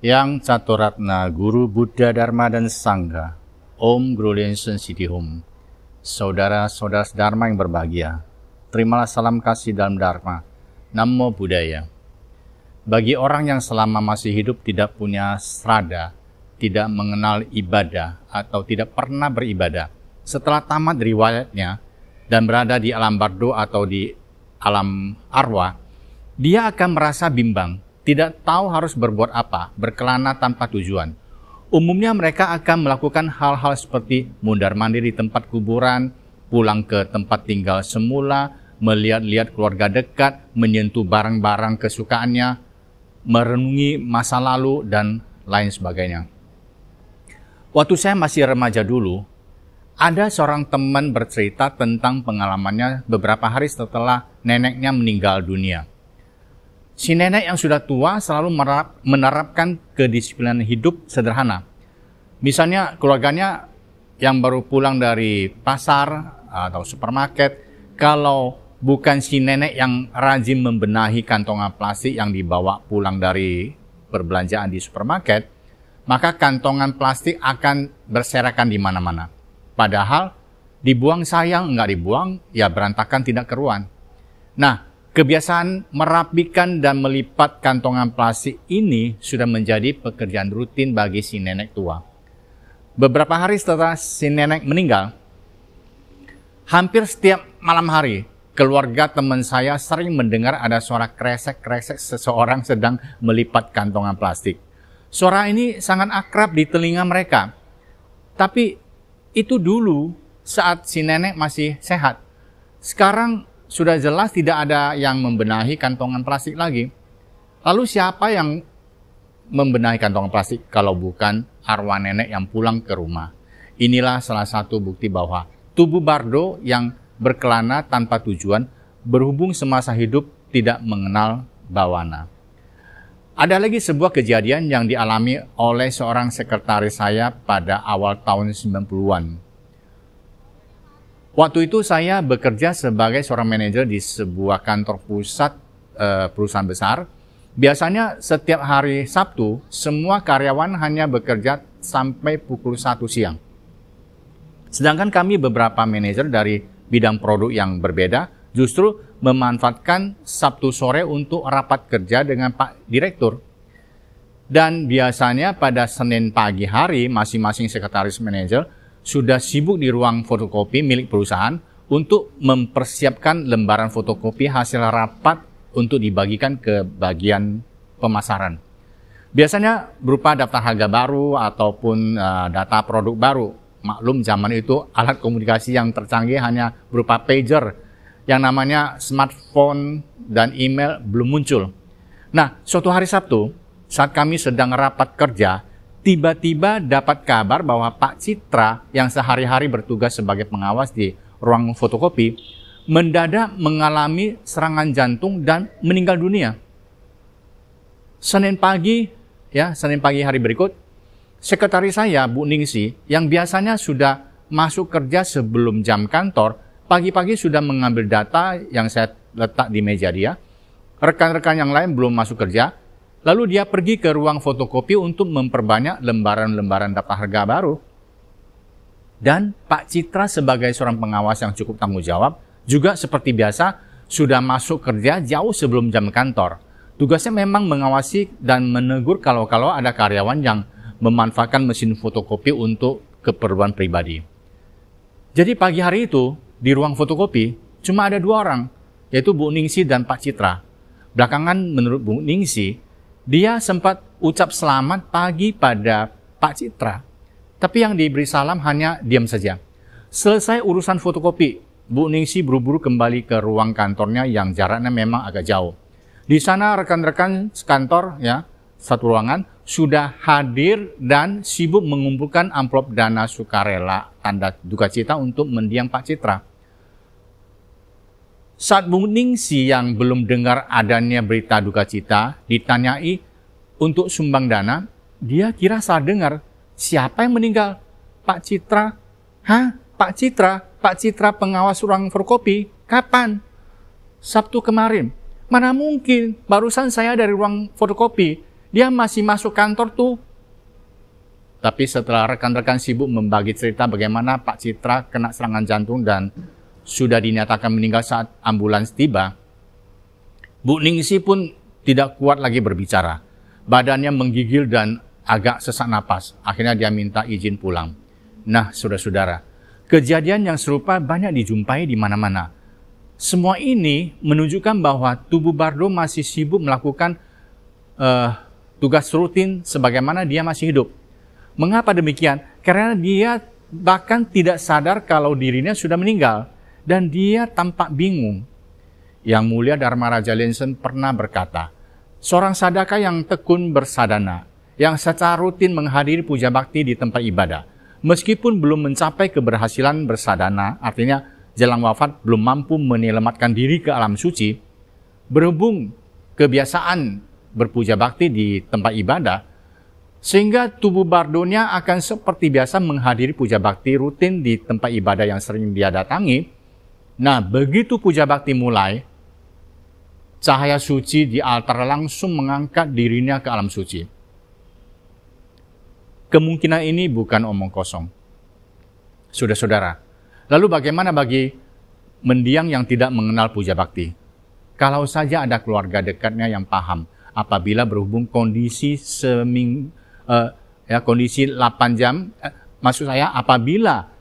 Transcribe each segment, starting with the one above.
Yang Caturatna Guru Buddha Dharma dan Sangha, Om Guru Liensen Siti Hum. Saudara-saudara Dharma yang berbahagia, terimalah salam kasih dalam Dharma. Namo Buddhaya. Bagi orang yang selama masih hidup tidak punya srada, tidak mengenal ibadah atau tidak pernah beribadah, setelah tamat riwayatnya dan berada di alam bardo atau di alam arwah, dia akan merasa bimbang, tidak tahu harus berbuat apa, berkelana tanpa tujuan. Umumnya mereka akan melakukan hal-hal seperti mundar-mandir di tempat kuburan, pulang ke tempat tinggal semula, melihat-lihat keluarga dekat, menyentuh barang-barang kesukaannya, merenungi masa lalu, dan lain sebagainya. Waktu saya masih remaja dulu, ada seorang teman bercerita tentang pengalamannya beberapa hari setelah neneknya meninggal dunia. Si nenek yang sudah tua selalu menerapkan kedisiplinan hidup sederhana. Misalnya keluarganya yang baru pulang dari pasar atau supermarket, kalau bukan si nenek yang rajin membenahi kantongan plastik yang dibawa pulang dari perbelanjaan di supermarket, maka kantongan plastik akan berserakan di mana-mana. Padahal dibuang sayang, nggak dibuang, ya berantakan tidak keruan. Nah, kebiasaan merapikan dan melipat kantongan plastik ini sudah menjadi pekerjaan rutin bagi si nenek tua. Beberapa hari setelah si nenek meninggal, hampir setiap malam hari, keluarga teman saya sering mendengar ada suara kresek-kresek seseorang sedang melipat kantongan plastik. Suara ini sangat akrab di telinga mereka. Tapi itu dulu saat si nenek masih sehat. Sekarang sudah jelas tidak ada yang membenahi kantongan plastik lagi. Lalu siapa yang membenahi kantongan plastik kalau bukan arwah nenek yang pulang ke rumah? Inilah salah satu bukti bahwa tubuh bardo yang berkelana tanpa tujuan berhubung semasa hidup tidak mengenal bawana. Ada lagi sebuah kejadian yang dialami oleh seorang sekretaris saya pada awal tahun 90-an. Waktu itu saya bekerja sebagai seorang manajer di sebuah kantor pusat perusahaan besar. Biasanya setiap hari Sabtu, semua karyawan hanya bekerja sampai pukul 1 siang. Sedangkan kami beberapa manajer dari bidang produk yang berbeda justru memanfaatkan Sabtu sore untuk rapat kerja dengan Pak Direktur. Dan biasanya pada Senin pagi hari, masing-masing sekretaris manajer sudah sibuk di ruang fotokopi milik perusahaan untuk mempersiapkan lembaran fotokopi hasil rapat untuk dibagikan ke bagian pemasaran. Biasanya berupa daftar harga baru ataupun data produk baru. Maklum zaman itu alat komunikasi yang tercanggih hanya berupa pager, yang namanya smartphone dan email belum muncul. Nah, suatu hari Sabtu, saat kami sedang rapat kerja, tiba-tiba dapat kabar bahwa Pak Citra yang sehari-hari bertugas sebagai pengawas di ruang fotokopi mendadak mengalami serangan jantung dan meninggal dunia. Senin pagi hari berikut, sekretaris saya, Bu Ningsi, yang biasanya sudah masuk kerja sebelum jam kantor, pagi-pagi sudah mengambil data yang saya letak di meja dia. Rekan-rekan yang lain belum masuk kerja. Lalu dia pergi ke ruang fotokopi untuk memperbanyak lembaran-lembaran daftar harga baru. Dan Pak Citra sebagai seorang pengawas yang cukup tanggung jawab, juga seperti biasa sudah masuk kerja jauh sebelum jam kantor. Tugasnya memang mengawasi dan menegur kalau ada karyawan yang memanfaatkan mesin fotokopi untuk keperluan pribadi. Jadi pagi hari itu, di ruang fotokopi, cuma ada 2 orang, yaitu Bu Ningsi dan Pak Citra. Belakangan menurut Bu Ningsi, dia sempat ucap selamat pagi pada Pak Citra. Tapi yang diberi salam hanya diam saja. Selesai urusan fotokopi, Bu Ningsi buru-buru kembali ke ruang kantornya yang jaraknya memang agak jauh. Di sana rekan-rekan sekantor, satu ruangan, sudah hadir dan sibuk mengumpulkan amplop dana sukarela tanda duka cita untuk mendiang Pak Citra. Saat Bu Ningsi yang belum dengar adanya berita duka cita ditanyai untuk sumbang dana, dia kira salah dengar. Siapa yang meninggal? Pak Citra. Hah? Pak Citra? Pak Citra pengawas ruang fotokopi? Kapan? Sabtu kemarin. Mana mungkin, barusan saya dari ruang fotokopi. Dia masih masuk kantor tuh. Tapi setelah rekan-rekan sibuk membagi cerita bagaimana Pak Citra kena serangan jantung dan sudah dinyatakan meninggal saat ambulans tiba, Bu Ningsi pun tidak kuat lagi berbicara. Badannya menggigil dan agak sesak napas. Akhirnya dia minta izin pulang. Nah, saudara-saudara, kejadian yang serupa banyak dijumpai di mana-mana. Semua ini menunjukkan bahwa tubuh Bardo masih sibuk melakukan tugas rutin sebagaimana dia masih hidup. Mengapa demikian? Karena dia bahkan tidak sadar kalau dirinya sudah meninggal dan dia tampak bingung. Yang Mulia Dharma Raja Lensen pernah berkata, seorang sadaka yang tekun bersadana, yang secara rutin menghadiri puja bakti di tempat ibadah, meskipun belum mencapai keberhasilan bersadana, artinya jelang wafat belum mampu menyelamatkan diri ke alam suci, berhubung kebiasaan berpuja bakti di tempat ibadah, sehingga tubuh Bardonya akan seperti biasa menghadiri puja bakti rutin di tempat ibadah yang sering dia datangi. Nah, begitu puja bakti mulai, cahaya suci di altar langsung mengangkat dirinya ke alam suci. Kemungkinan ini bukan omong kosong. Saudara-saudara, lalu bagaimana bagi mendiang yang tidak mengenal puja bakti? Kalau saja ada keluarga dekatnya yang paham, apabila berhubung kondisi kondisi 8 jam, maksud saya apabila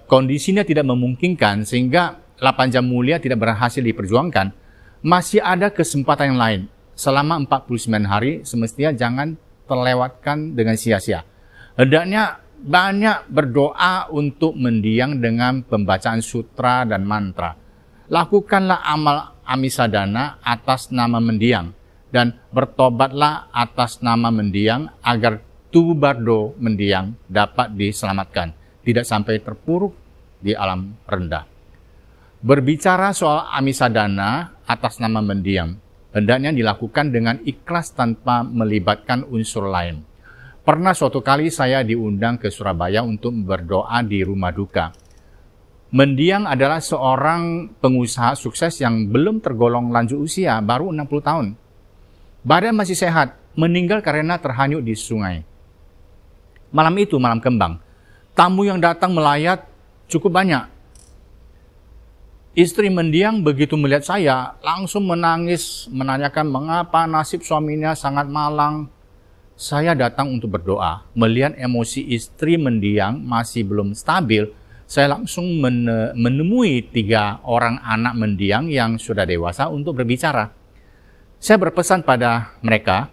kondisinya tidak memungkinkan sehingga 8 jam mulia tidak berhasil diperjuangkan, masih ada kesempatan yang lain. Selama 49 hari semestinya jangan terlewatkan dengan sia-sia. Hendaknya banyak berdoa untuk mendiang dengan pembacaan sutra dan mantra. Lakukanlah amal amisadana atas nama mendiang dan bertobatlah atas nama mendiang agar tubuh Bardo mendiang dapat diselamatkan, tidak sampai terpuruk di alam rendah. Berbicara soal amisadana atas nama mendiang, hendaknya dilakukan dengan ikhlas tanpa melibatkan unsur lain. Pernah suatu kali saya diundang ke Surabaya untuk berdoa di rumah duka. Mendiang adalah seorang pengusaha sukses yang belum tergolong lanjut usia, baru 60 tahun. Badan masih sehat, meninggal karena terhanyut di sungai. Malam itu, malam kembang, tamu yang datang melayat cukup banyak. Istri mendiang begitu melihat saya, langsung menangis, menanyakan mengapa nasib suaminya sangat malang. Saya datang untuk berdoa. Melihat emosi istri mendiang masih belum stabil, saya langsung menemui 3 orang anak mendiang yang sudah dewasa untuk berbicara. Saya berpesan pada mereka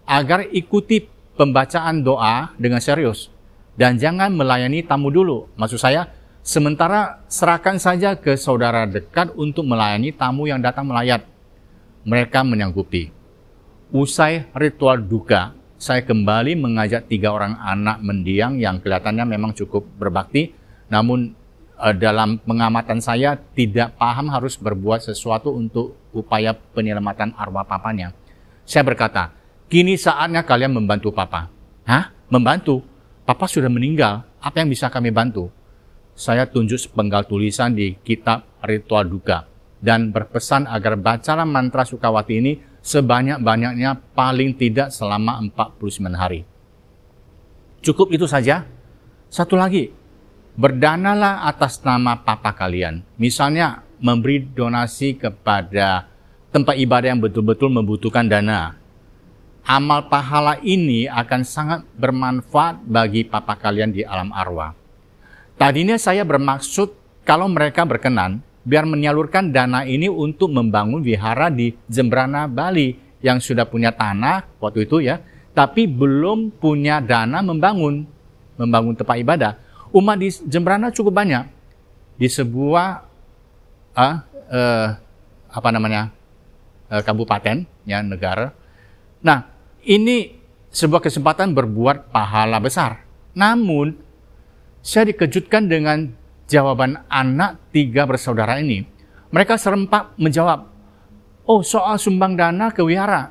agar ikuti pembacaan doa dengan serius dan jangan melayani tamu dulu. Maksud saya, sementara serahkan saja ke saudara dekat untuk melayani tamu yang datang melayat. Mereka menyanggupi. Usai ritual duka, saya kembali mengajak 3 orang anak mendiang yang kelihatannya memang cukup berbakti, namun dalam pengamatan saya tidak paham harus berbuat sesuatu untuk upaya penyelamatan arwah papanya. Saya berkata, kini saatnya kalian membantu papa. Hah? Membantu? Papa sudah meninggal, apa yang bisa kami bantu? Saya tunjuk sepenggal tulisan di kitab ritual duka dan berpesan agar bacalah mantra Sukawati ini sebanyak-banyaknya paling tidak selama 49 hari. Cukup itu saja? Satu lagi, berdanalah atas nama papa kalian. Misalnya memberi donasi kepada tempat ibadah yang betul-betul membutuhkan dana. Amal pahala ini akan sangat bermanfaat bagi papa kalian di alam arwah. Tadinya saya bermaksud kalau mereka berkenan, biar menyalurkan dana ini untuk membangun wihara di Jembrana, Bali yang sudah punya tanah waktu itu ya, tapi belum punya dana membangun tempat ibadah. Umat di Jembrana cukup banyak di sebuah kabupaten ya, negara. Nah, ini sebuah kesempatan berbuat pahala besar. Namun saya dikejutkan dengan jawaban anak 3 bersaudara ini. Mereka serempak menjawab, oh soal sumbang dana ke wihara,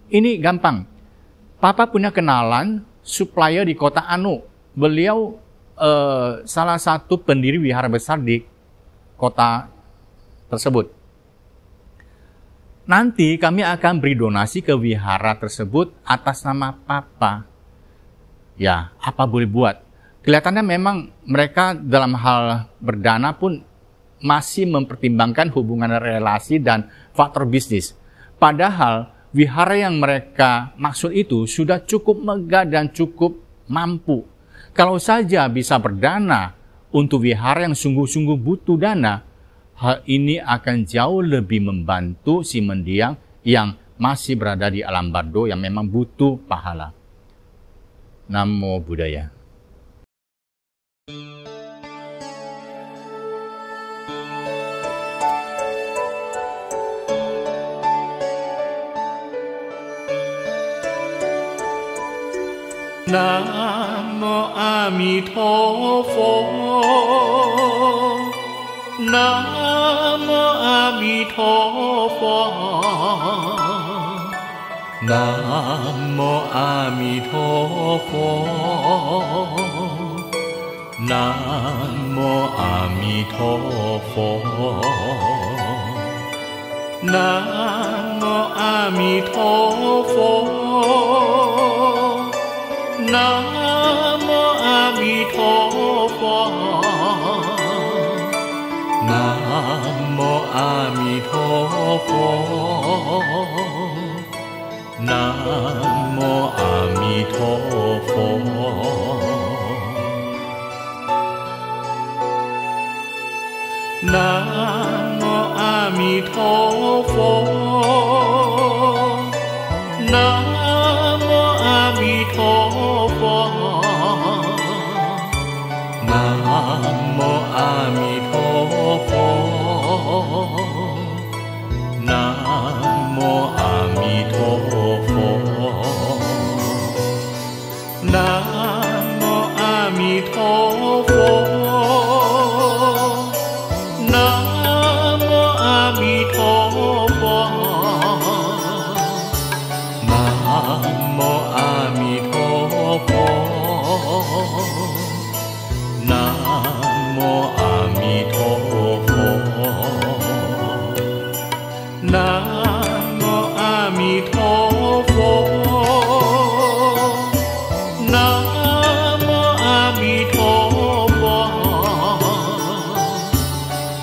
ini gampang. Papa punya kenalan supplier di kota Anu. Beliau salah satu pendiri wihara besar di kota tersebut. nanti kami akan beri donasi ke wihara tersebut atas nama Papa. Ya, apa boleh buat? Kelihatannya memang mereka dalam hal berdana pun masih mempertimbangkan hubungan relasi dan faktor bisnis. Padahal wihara yang mereka maksud itu sudah cukup megah dan cukup mampu. Kalau saja bisa berdana untuk wihara yang sungguh-sungguh butuh dana, hal ini akan jauh lebih membantu si mendiang yang masih berada di alam bardo yang memang butuh pahala. Namo Buddhaya. Namo Amitabha. Namo Amitabha. Namo Amitabha. Namo Amitabha. Namo Amitabha. Namo Amitabha. Namo Amitabha. Namo Amitabha. Namo Amitabha. Namo Amitabha. Namo Amitabha. Namo Amitabha. Namo Amitabha. Namo Amitabha. Namo Amitabha. Namo Amitabha. Namo Amitabha. Namo Amitabha.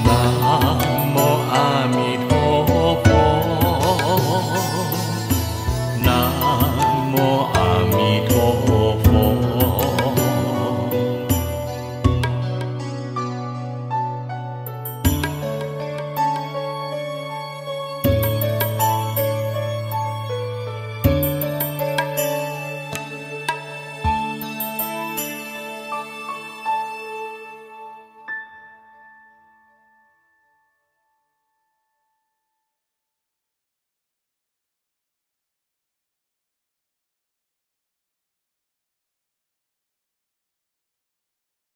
Namo Amitabha. Namo